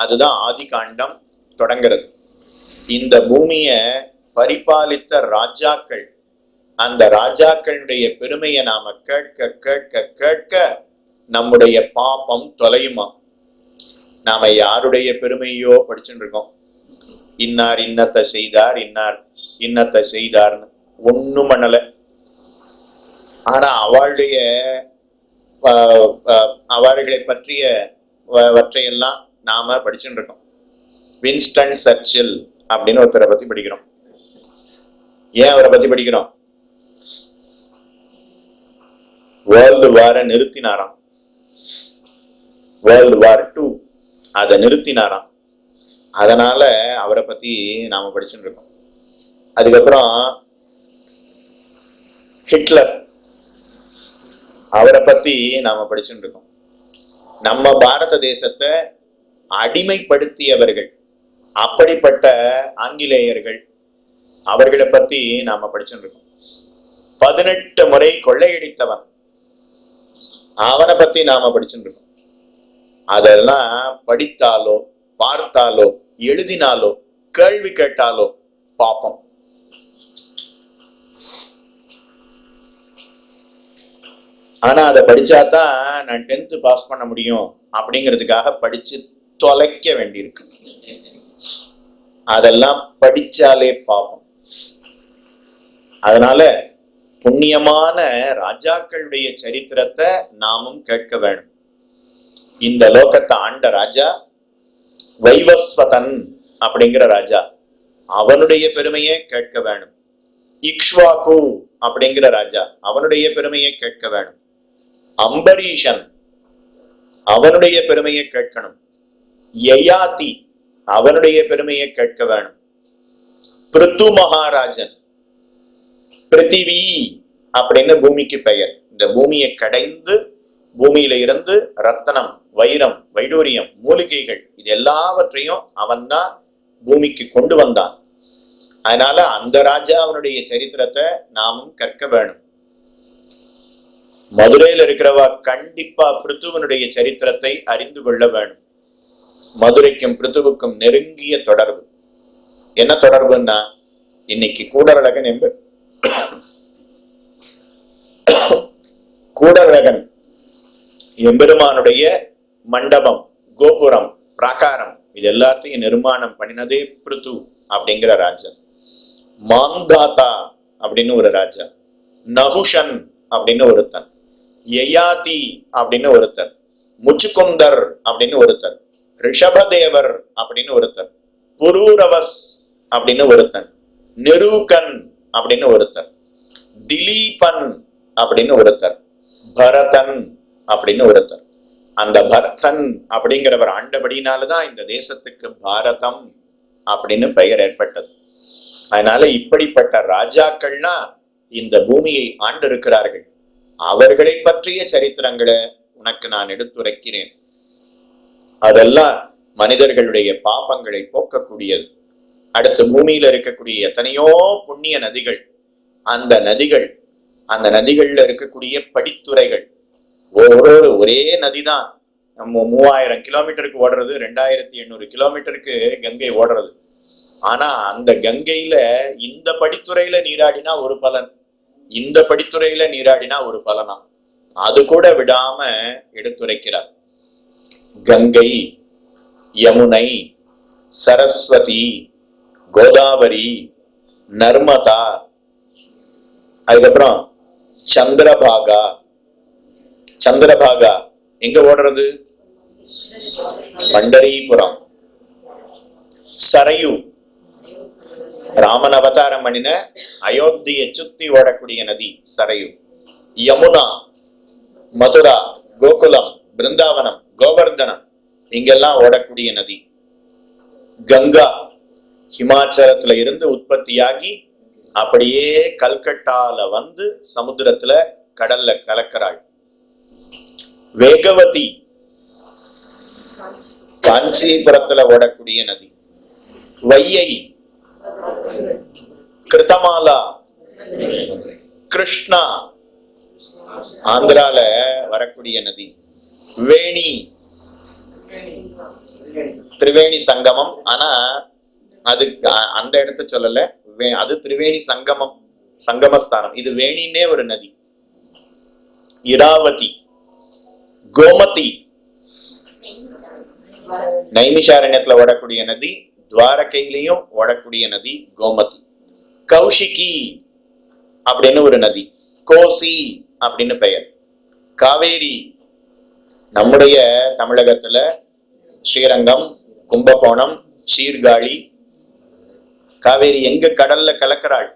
அதுதான் ஆதி காண்டம் தொடங்கிறது. இந்த பூமிய பரிபாலித்த ராஜாக்கள், அந்த ராஜாக்களுடைய பெருமையை நாம கேட்க கேட்க கேட்க நம்முடைய பாபம் தொலையுமா. நாம யாருடைய பெருமையோ படிச்சுட்டு இருக்கோம். இன்னார் இன்னத்தை செய்தார், இன்னார் இன்னத்தை செய்தார்னு ஒண்ணும் பண்ணல. ஆனா அவர்களை பற்றியவற்றையெல்லாம் நாம படிச்சுட்டு இருக்கோம். வின்ஸ்டன் சர்ச்சில் அப்படின்னு ஒருத்தரை பத்தி படிக்கிறோம். ஏன் அவரை பத்தி படிக்கிறோம்? வேர்ல்டு வாரை நிறுத்தினாராம். வேர்ல்டு வார் 2 அதை நிறுத்தினாராம். அதனால அவரை பத்தி நாம படிச்சுட்டு இருக்கோம். அதுக்கப்புறம் ஹிட்லர், அவரை பத்தி நாம படிச்சுட்டு இருக்கோம். நம்ம பாரத தேசத்தை அடிமைப்படுத்தியவர்கள், அப்படிப்பட்ட ஆங்கிலேயர்கள், அவர்களை பத்தி நாம படிச்சுட்டு இருக்கோம். 18 முறை கொள்ளையடித்தவன், அவனை பத்தி நாம படிச்சுட்டு இருக்கோம். அதெல்லாம் படித்தாலோ பார்த்தாலோ எழுதினாலோ கேள்வி கேட்டாலோ பாப்போம். ஆனா அதை படிச்சாதான் நான் 10th பாஸ் பண்ண முடியும் அப்படிங்கிறதுக்காக படிச்சு தொலைக்க வேண்டியிருக்கு. அதெல்லாம் படிச்சாலே பாப்போம். அதனால புண்ணியமான ராஜாக்களுடைய சரித்திரத்தை நாமும் கேட்க வேணும். இந்த லோகத்தை ஆண்ட ராஜா வைவஸ்வதன் அப்படிங்கிற ராஜா, அவனுடைய பெருமையை கேட்க வேணும். இக்ஷ்வாகு அப்படிங்கிற ராஜா, அவனுடைய பெருமையை கேட்க வேணும். அம்பரீஷன், அவனுடைய பெருமையை கேட்கணும். யயாதி, அவனுடைய பெருமையை கேட்க வேணும். பிருத்து மகாராஜன், பிருத்திவி அப்படின்னு பூமிக்கு பெயர். இந்த பூமியை கடைந்து பூமியில இருந்து ரத்தனம், வைரம், வைடூரியம், மூலிகைகள் இது எல்லாவற்றையும் அவன்தான் பூமிக்கு கொண்டு வந்தான். அதனால அந்த ராஜா அவனுடைய சரித்திரத்தை நாமும் கற்க வேணும். மதுரையில் இருக்கிறவா கண்டிப்பா பிருத்துவனுடைய சரித்திரத்தை அறிந்து கொள்ள வேணும். மதுரைக்கும் பிருத்துவுக்கும் நெருங்கிய தொடர்பு. என்ன தொடர்புன்னா, இன்னைக்கு கூடரழகன் கூடரழகன் எம்பெருமானுடைய மண்டபம், கோபுரம், பிராகாரம் இது எல்லாத்தையும் நிர்மாணம் பண்ணினதே பிருத்து அப்படிங்கிற ராஜா. மாந்தாத்தா அப்படின்னு ஒரு ராஜா, நகுஷன் அப்படின்னு ஒருத்தன், யயாதி அப்படின்னு ஒருத்தர், முச்சுக்குந்தர் அப்படின்னு ஒருத்தர், ரிஷபதேவர் அப்படின்னு ஒருத்தர், புரூரவஸ் அப்படின்னு ஒருத்தன், நிரூகன் அப்படின்னு ஒருத்தர், திலீபன் அப்படின்னு ஒருத்தர், பரதன் அப்படின்னு ஒருத்தர். அந்த பரதன் அப்படிங்கிறவர் ஆண்டபடினாலதான் இந்த தேசத்துக்கு பாரதம் அப்படின்னு பெயர் ஏற்பட்டது. அதனால இப்படிப்பட்ட ராஜாக்கள்னா இந்த பூமியை ஆண்டிருக்கிறார்கள். அவர்களை பற்றிய சரித்திரங்களை உனக்கு நான் எடுத்துரைக்கிறேன். அதெல்லாம் மனிதர்களுடைய பாபங்களை போக்கக்கூடியது. அடுத்து பூமியில இருக்கக்கூடிய எத்தனையோ புண்ணிய நதிகள், அந்த நதிகள்ல இருக்கக்கூடிய படித்துறைகள், ஒரே நதிதான். நம்ம 3000 கிலோமீட்டருக்கு ஓடுறது, 2800 கிலோமீட்டருக்கு கங்கை ஓடுறது. ஆனா அந்த கங்கையில இந்த படித்துறையில நீராடினா ஒரு பலன், இந்த படித்துறையில நீராடினா ஒரு பலனா, அது கூட விடாம எடுத்துரைக்கிறார். கங்கை, யமுனை, சரஸ்வதி, கோதாவரி, நர்மதா, அதுக்கப்புறம் சந்திரபாகா எங்க ஓடுறது? பண்டரிபுரம். சரையு, ராமன் அவதாரம் பண்ணின அயோத்தியை சுத்தி ஓடக்கூடிய நதி சரையு. யமுனா, மதுரா, கோகுலம், பிருந்தாவனம், கோவர்தனம் இங்கெல்லாம் ஓடக்கூடிய நதி. கங்கா ஹிமாச்சலத்துல இருந்து உற்பத்தியாகி அப்படியே கல்கட்டால வந்து சமுத்திரத்துல கடல்ல கலக்கிறாள். வேகவதி காஞ்சிபுரத்துல ஓடக்கூடிய நதி. வையை, கிருத்தமாலா, கிருஷ்ணா ஆந்திரால வரக்கூடிய நதி. வேணி, திரிவேணி சங்கமம். ஆனா அது அந்த இடத்த சொல்லல, அது திரிவேணி சங்கமம், சங்கமஸ்தானம். இது வேணின்னே ஒரு நதி. இராவதி, கோமதி, நைமிஷாரண்யத்துல ஓடக்கூடிய நதி, துவாரகையிலையும் ஓடக்கூடிய நதி கோமதி. கௌஷிகி அப்படின்னு ஒரு நதி, கோசி அப்படின்னு பெயர். காவேரி நம்முடைய தமிழகத்துல ஸ்ரீரங்கம், கும்பகோணம், சீர்காழி. காவேரி எங்க கடல்ல கலக்கிறாள்?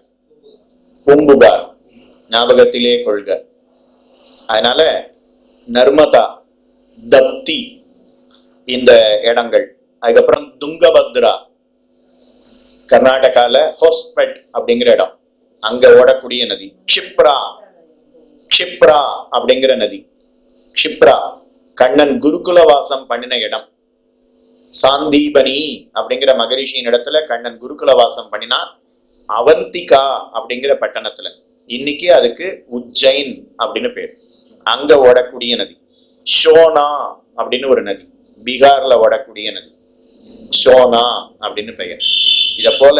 பூம்புகார், ஞாபகத்திலே கொள்க. அதனால நர்மதா, தப்தி இந்த இடங்கள். அதுக்கப்புறம் துங்கபத்ரா, கர்நாடகால ஹோஸ்பெட் அப்படிங்கிற இடம், அங்க ஓடக்கூடிய நதி. க்ஷிப்ரா, க்ஷிப்ரா அப்படிங்கிற நதி. க்ஷிப்ரா கண்ணன் குருகுல வாசம் பண்ணின இடம். சாந்தீபனி அப்படிங்கிற மகரிஷியின் இடத்துல கண்ணன் குருகுல வாசம் பண்ணினா அவந்திகா அப்படிங்கிற பட்டணத்துல. இன்னைக்கு அதுக்கு உஜ்ஜைன் அப்படின்னு பேர். அங்க ஓடக்கூடிய நதி. ஷோனா அப்படின்னு ஒரு நதி, பீகார்ல ஓடக்கூடிய நதி. ஷோனா அப்படின்னு பெயர். இத போல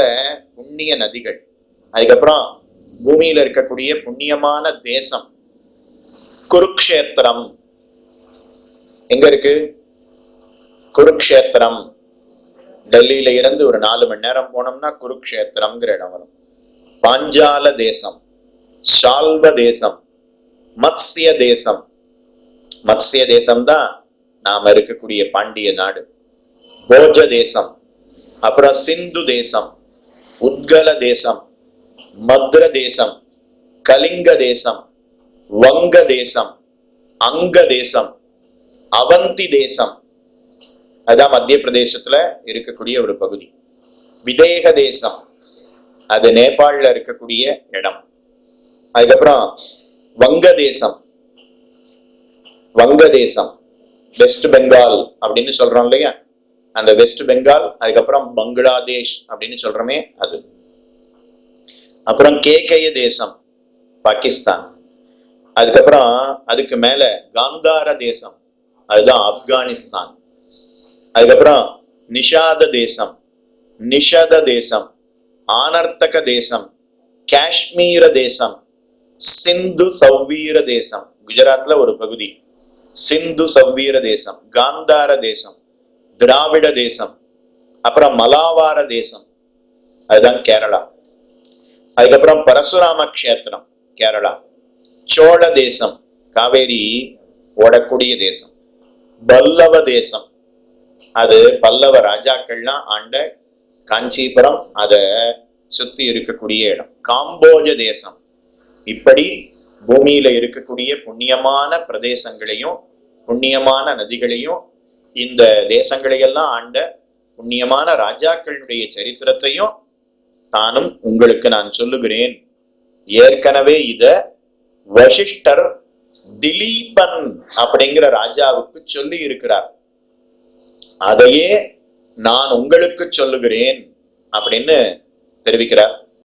புண்ணிய நதிகள். அதுக்கப்புறம் பூமியில இருக்கக்கூடிய புண்ணியமான தேசம் குருக்ஷேத்திரம். எங்க இருக்கு குருக்ஷேத்திரம்? டெல்லியில இருந்து ஒரு 4 மணி நேரம் போனோம்னா குருக்ஷேத்திரம்ங்கிற இடம் வரும். பாஞ்சால தேசம், சால்வ தேசம், மத்ஸ்ய தேசம். மத்ஸ்ய தேசம் தான் நாம இருக்கக்கூடிய பாண்டிய நாடு. போஜ தேசம், அப்புறம் சிந்து தேசம், உத்கல தேசம், மத்ர தேசம், கலிங்க தேசம், வங்க தேசம், அங்க தேசம், அவந்தி தேசம். அதான் மத்திய பிரதேசத்துல இருக்கக்கூடிய ஒரு பகுதி. விதேக தேசம், அது நேபாளில இருக்கக்கூடிய இடம். அதுக்கப்புறம் வங்க தேசம், வங்க தேசம் வெஸ்ட் பெங்கால் அப்படின்னு சொல்றோம் இல்லையா, அந்த வெஸ்ட் பெங்கால். அதுக்கப்புறம் பங்களாதேஷ் அப்படின்னு சொல்றோமே அது. அப்புறம் கேகய தேசம் பாகிஸ்தான். அதுக்கப்புறம் அதுக்கு மேல காந்தார தேசம், அதுதான் ஆப்கானிஸ்தான். அதுக்கப்புறம் நிஷாத தேசம், நிஷத தேசம், ஆனர்த்தக தேசம், காஷ்மீர தேசம், சிந்து சவ்வீர தேசம், குஜராத்ல ஒரு பகுதி. சிந்து சவ்வீர தேசம், காந்தார தேசம், திராவிட தேசம், அப்புறம் மலாவார தேசம், அதுதான் கேரளா. அதுக்கப்புறம் பரசுராம கஷேத்திரம் கேரளா. சோழ தேசம், காவேரி ஓடக்கூடிய தேசம். பல்லவ தேசம், அது பல்லவ ராஜாக்கள்லாம் ஆண்ட காஞ்சிபுரம், அதை சுத்தி இருக்கக்கூடிய இடம். காம்போஜ தேசம். இப்படி பூமியில இருக்கக்கூடிய புண்ணியமான பிரதேசங்களையும் புண்ணியமான நதிகளையும் இந்த தேசங்களையெல்லாம் ஆண்ட புண்ணியமான ராஜாக்களுடைய சரித்திரத்தையும் தானும் உங்களுக்கு நான் சொல்லுகிறேன். ஏற்கனவே இத வசிஷ்டர் திலீபன் அப்படிங்கிற ராஜாவுக்கு சொல்லி இருக்கிறார். அதையே நான் உங்களுக்கு சொல்லுகிறேன் அப்படின்னு தெரிவிக்கிறார்.